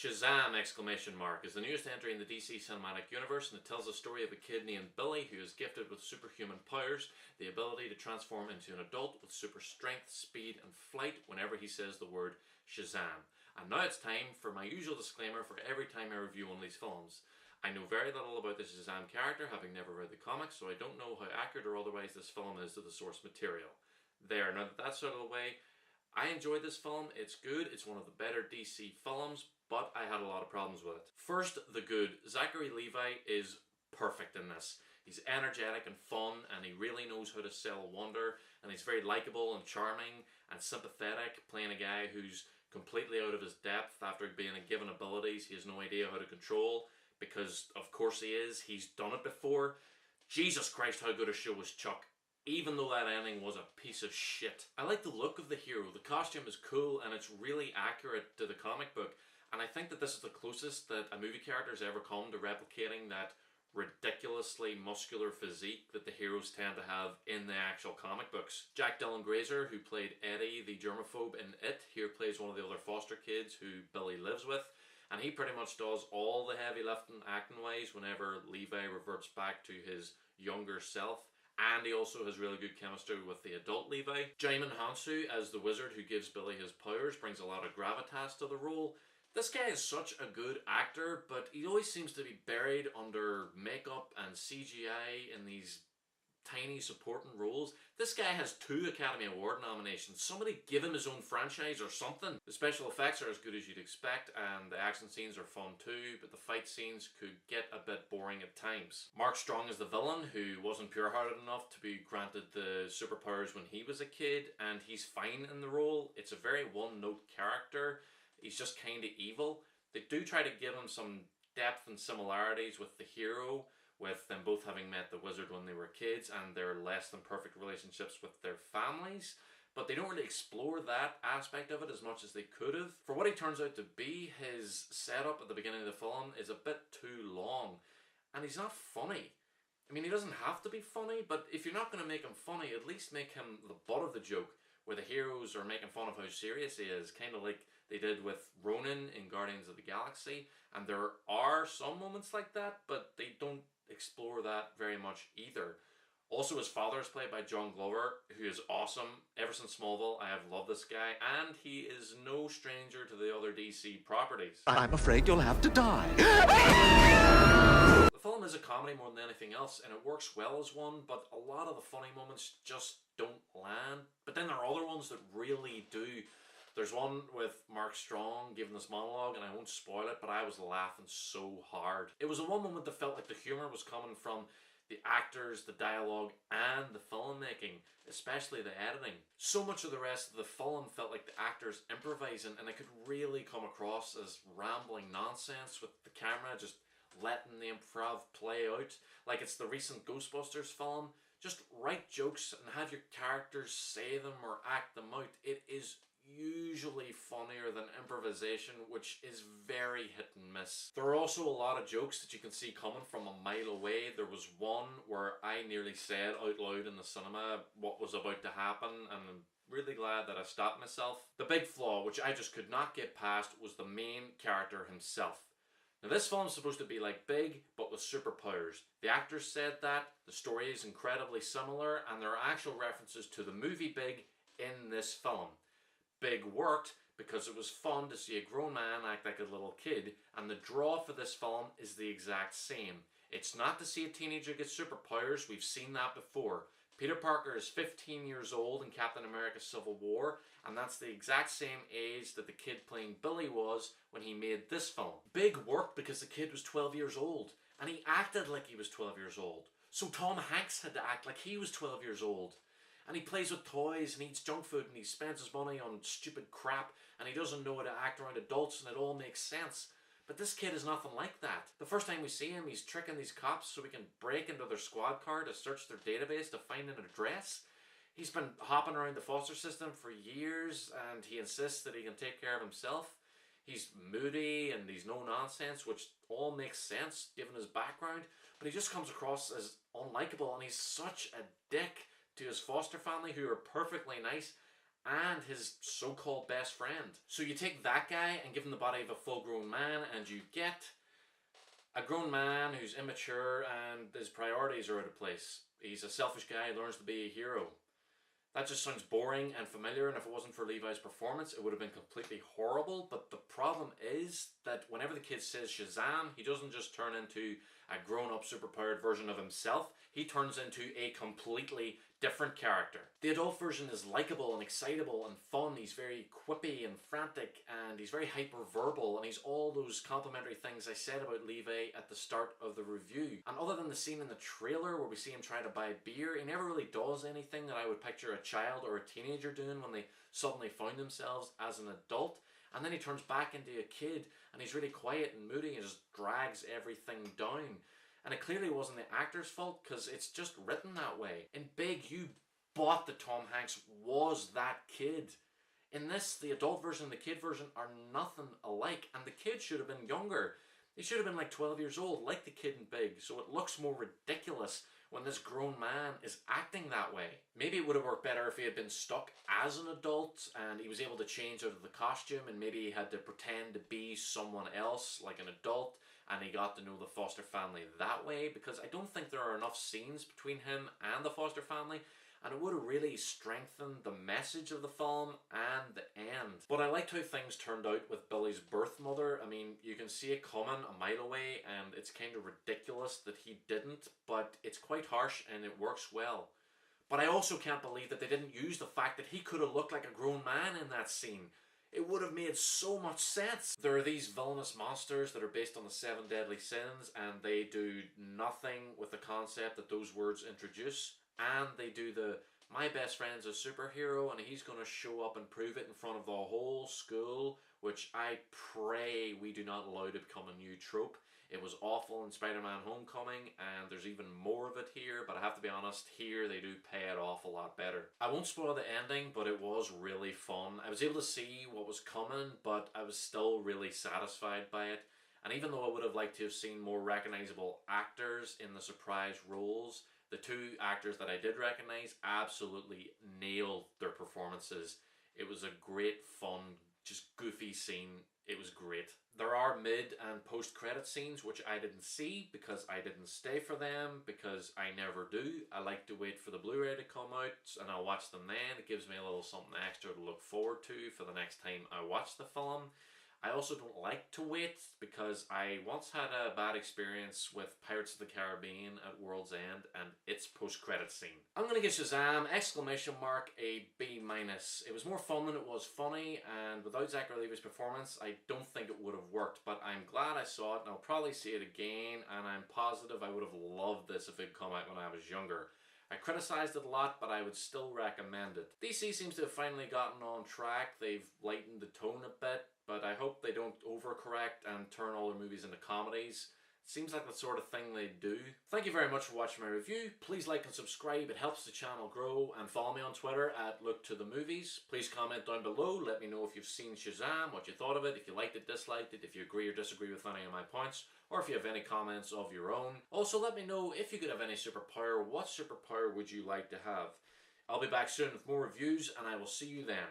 Shazam! Is the newest entry in the DC cinematic universe, and it tells the story of a kid named Billy who is gifted with superhuman powers, the ability to transform into an adult with super strength, speed, and flight whenever he says the word Shazam. And now it's time for my usual disclaimer for every time I review one of these films. I know very little about the Shazam character, having never read the comics, so I don't know how accurate or otherwise this film is to the source material. There, now that that's out of the way, I enjoyed this film. It's good. It's one of the better DC films, but I had a lot of problems with it. First, the good. Zachary Levi is perfect in this. He's energetic and fun, and he really knows how to sell wonder, and he's very likable and charming and sympathetic, playing a guy who's completely out of his depth after being given abilities he has no idea how to control, because of course he is. He's done it before. Jesus Christ, how good a show was Chuck. Even though that ending was a piece of shit. I like the look of the hero. The costume is cool and it's really accurate to the comic book. And I think that this is the closest that a movie character has ever come to replicating that ridiculously muscular physique that the heroes tend to have in the actual comic books. Jack Dylan Grazer, who played Eddie the germaphobe in It, here plays one of the other foster kids who Billy lives with. And he pretty much does all the heavy lifting acting wise whenever Levi reverts back to his younger self. And he also has really good chemistry with the adult Levi. Jaimin Hansu as the wizard who gives Billy his powers brings a lot of gravitas to the role. This guy is such a good actor, but he always seems to be buried under makeup and CGI in these tiny supporting roles. This guy has 2 Academy Award nominations. Somebody give him his own franchise or something. The special effects are as good as you'd expect, and the action scenes are fun too, but the fight scenes could get a bit boring at times. Mark Strong is the villain, who wasn't pure-hearted enough to be granted the superpowers when he was a kid, and he's fine in the role. It's a very one-note character. He's just kind of evil. They do try to give him some depth and similarities with the hero, with them both having met the wizard when they were kids and their less than perfect relationships with their families, but they don't really explore that aspect of it as much as they could have. For what he turns out to be, his setup at the beginning of the film is a bit too long, and he's not funny. I mean, he doesn't have to be funny, but if you're not going to make him funny, at least make him the butt of the joke, where the heroes are making fun of how serious he is, kind of like they did with Ronan in Guardians of the Galaxy. And there are some moments like that, but they don't explore that very much either. Also, his father is played by John Glover, who is awesome. Ever since Smallville, I have loved this guy, and he is no stranger to the other DC properties. I'm afraid you'll have to die. The film is a comedy more than anything else, and it works well as one, but a lot of the funny moments just don't land. But then there are other ones that really do. There's one with Mark Strong giving this monologue, and I won't spoil it, but I was laughing so hard. It was the one moment that felt like the humour was coming from the actors, the dialogue, and the filmmaking, especially the editing. So much of the rest of the film felt like the actors improvising, and it could really come across as rambling nonsense with the camera just letting the improv play out. Like it's the recent Ghostbusters film. Just write jokes and have your characters say them or act them out. It is usually funnier than improvisation, which is very hit and miss. There are also a lot of jokes that you can see coming from a mile away. There was one where I nearly said out loud in the cinema what was about to happen, and I'm really glad that I stopped myself. The big flaw, which I just could not get past, was the main character himself. Now this film is supposed to be like Big, but with superpowers. The actors said that, the story is incredibly similar, and there are actual references to the movie Big in this film. Big worked because it was fun to see a grown man act like a little kid, and the draw for this film is the exact same. It's not to see a teenager get superpowers, we've seen that before. Peter Parker is 15 years old in Captain America Civil War, and that's the exact same age that the kid playing Billy was when he made this film. Big worked because the kid was 12 years old, and he acted like he was 12 years old. So Tom Hanks had to act like he was 12 years old. And he plays with toys and eats junk food and he spends his money on stupid crap and he doesn't know how to act around adults, and it all makes sense. But this kid is nothing like that. The first time we see him, he's tricking these cops so we can break into their squad car to search their database to find an address. He's been hopping around the foster system for years and he insists that he can take care of himself. He's moody and he's no nonsense, which all makes sense given his background, but he just comes across as unlikable, and he's such a dick to his foster family, who are perfectly nice, and his so-called best friend. So you take that guy and give him the body of a full-grown man, and you get a grown man who's immature and his priorities are out of place. He's a selfish guy who learns to be a hero. That just sounds boring and familiar, and if it wasn't for Levi's performance, it would have been completely horrible. But the problem is that whenever the kid says Shazam, he doesn't just turn into a grown-up superpowered version of himself. He turns into a completely different character. The adult version is likable and excitable and fun. He's very quippy and frantic, and he's very hyper-verbal, and he's all those complimentary things I said about Levi at the start of the review. And other than the scene in the trailer where we see him try to buy beer, he never really does anything that I would picture a child or a teenager doing when they suddenly find themselves as an adult. And then he turns back into a kid, and he's really quiet and moody and just drags everything down. And it clearly wasn't the actor's fault, because it's just written that way. In Big, you bought that Tom Hanks was that kid. In this, the adult version and the kid version are nothing alike, and the kid should have been younger. He should have been like 12 years old, like the kid in Big, so it looks more ridiculous when this grown man is acting that way. Maybe it would have worked better if he had been stuck as an adult and he was able to change out of the costume, and maybe he had to pretend to be someone else, like an adult, and he got to know the foster family that way, because I don't think there are enough scenes between him and the foster family, and it would have really strengthened the message of the film and the end. But I liked how things turned out with Billy's birth mother. I mean, you can see it coming a mile away, and it's kind of ridiculous that he didn't, but it's quite harsh and it works well. But I also can't believe that they didn't use the fact that he could have looked like a grown man in that scene. It would have made so much sense. There are these villainous monsters that are based on the 7 deadly sins, and they do nothing with the concept that those words introduce. And they do the, my best friend's a superhero and he's going to show up and prove it in front of the whole school, which I pray we do not allow to become a new trope. It was awful in Spider-Man Homecoming, and there's even more of it here, but I have to be honest, here they do pay it off a lot better. I won't spoil the ending, but it was really fun. I was able to see what was coming, but I was still really satisfied by it. And even though I would have liked to have seen more recognizable actors in the surprise roles, the 2 actors that I did recognize absolutely nailed their performances. It was a great, fun, just goofy scene. It was great. There are mid and post-credit scenes which I didn't see because I didn't stay for them, because I never do. I like to wait for the Blu-ray to come out and I'll watch them then. It gives me a little something extra to look forward to for the next time I watch the film. I also don't like to wait because I once had a bad experience with Pirates of the Caribbean at World's End and its post-credit scene. I'm going to give Shazam! A B-. It was more fun than it was funny, and without Zachary Levi's performance, I don't think it would have worked, but I'm glad I saw it, and I'll probably see it again, and I'm positive I would have loved this if it had come out when I was younger. I criticised it a lot, but I would still recommend it. DC seems to have finally gotten on track. They've lightened the tone a bit, but I hope they don't overcorrect and turn all their movies into comedies. It seems like the sort of thing they do. Thank you very much for watching my review. Please like and subscribe, it helps the channel grow, and follow me on Twitter at LukeToTheMovies. Please comment down below, let me know if you've seen Shazam, what you thought of it, if you liked it, disliked it, if you agree or disagree with any of my points, or if you have any comments of your own. Also, let me know if you could have any superpower, what superpower would you like to have? I'll be back soon with more reviews, and I will see you then.